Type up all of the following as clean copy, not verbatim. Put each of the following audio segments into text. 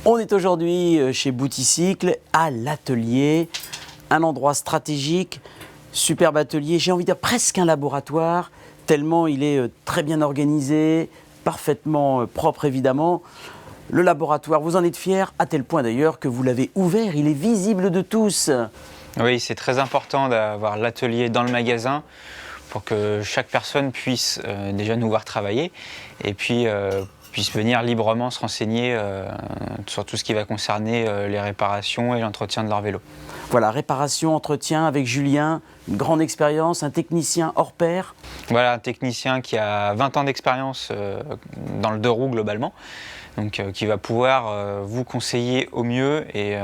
On est aujourd'hui chez Bouticycle à l'atelier, un endroit stratégique, superbe atelier, j'ai envie de dire presque un laboratoire, tellement il est très bien organisé, parfaitement propre évidemment. Le laboratoire, vous en êtes fiers, à tel point d'ailleurs que vous l'avez ouvert, il est visible de tous. Oui, c'est très important d'avoir l'atelier dans le magasin pour que chaque personne puisse déjà nous voir travailler et puis puisse venir librement se renseigner sur tout ce qui va concerner les réparations et l'entretien de leur vélo. Voilà, réparation, entretien avec Julien, une grande expérience, un technicien hors pair. Voilà, un technicien qui a 20 ans d'expérience dans le deux roues globalement, donc qui va pouvoir vous conseiller au mieux et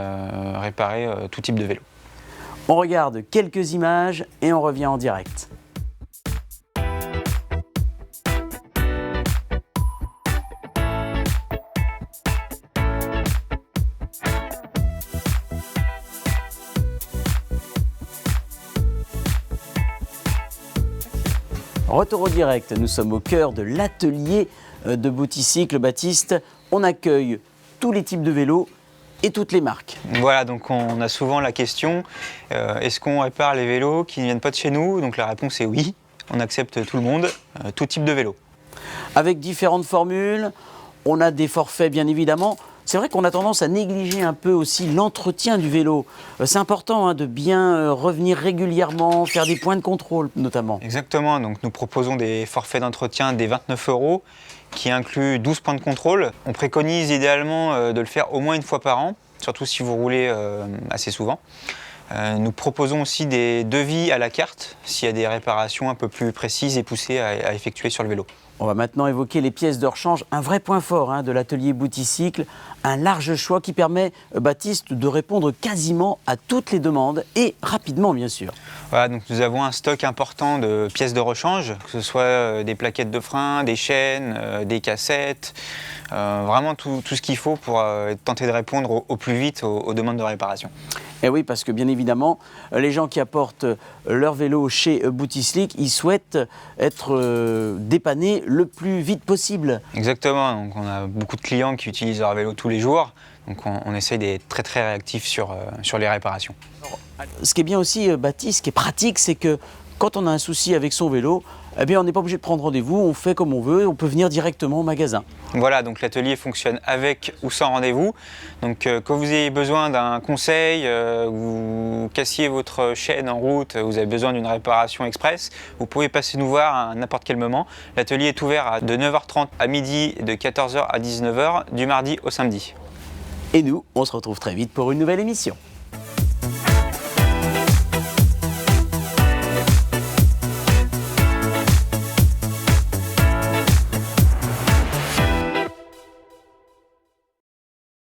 réparer tout type de vélo. On regarde quelques images et on revient en direct. Retour au direct, nous sommes au cœur de l'atelier de Bouticycle. Baptiste, on accueille tous les types de vélos et toutes les marques. Voilà, donc on a souvent la question, est-ce qu'on répare les vélos qui ne viennent pas de chez nous? Donc la réponse est oui, on accepte tout le monde, tout type de vélo. Avec différentes formules, on a des forfaits bien évidemment. C'est vrai qu'on a tendance à négliger un peu aussi l'entretien du vélo. C'est important de bien revenir régulièrement, faire des points de contrôle notamment. Exactement, donc nous proposons des forfaits d'entretien des 29 € qui incluent 12 points de contrôle. On préconise idéalement de le faire au moins une fois par an, surtout si vous roulez assez souvent. Nous proposons aussi des devis à la carte s'il y a des réparations un peu plus précises et poussées à effectuer sur le vélo. On va maintenant évoquer les pièces de rechange, un vrai point fort de l'atelier Bouticycle, un large choix qui permet, Baptiste, de répondre quasiment à toutes les demandes et rapidement bien sûr. Voilà, donc nous avons un stock important de pièces de rechange, que ce soit des plaquettes de frein, des chaînes, des cassettes, vraiment tout ce qu'il faut pour tenter de répondre au plus vite aux demandes de réparation. Et oui, parce que bien évidemment, les gens qui apportent leur vélo chez Bouticycle, ils souhaitent être dépannés le plus vite possible. Exactement, donc on a beaucoup de clients qui utilisent leur vélo tous les jours, donc on essaye d'être très réactif sur les réparations. Ce qui est bien aussi, Baptiste, ce qui est pratique, c'est que quand on a un souci avec son vélo, eh bien, on n'est pas obligé de prendre rendez-vous, on fait comme on veut, on peut venir directement au magasin. Voilà, donc l'atelier fonctionne avec ou sans rendez-vous. Donc quand vous ayez besoin d'un conseil, vous cassiez votre chaîne en route, vous avez besoin d'une réparation express, vous pouvez passer nous voir à n'importe quel moment. L'atelier est ouvert de 9h30 à midi et de 14h à 19h du mardi au samedi. Et nous, on se retrouve très vite pour une nouvelle émission.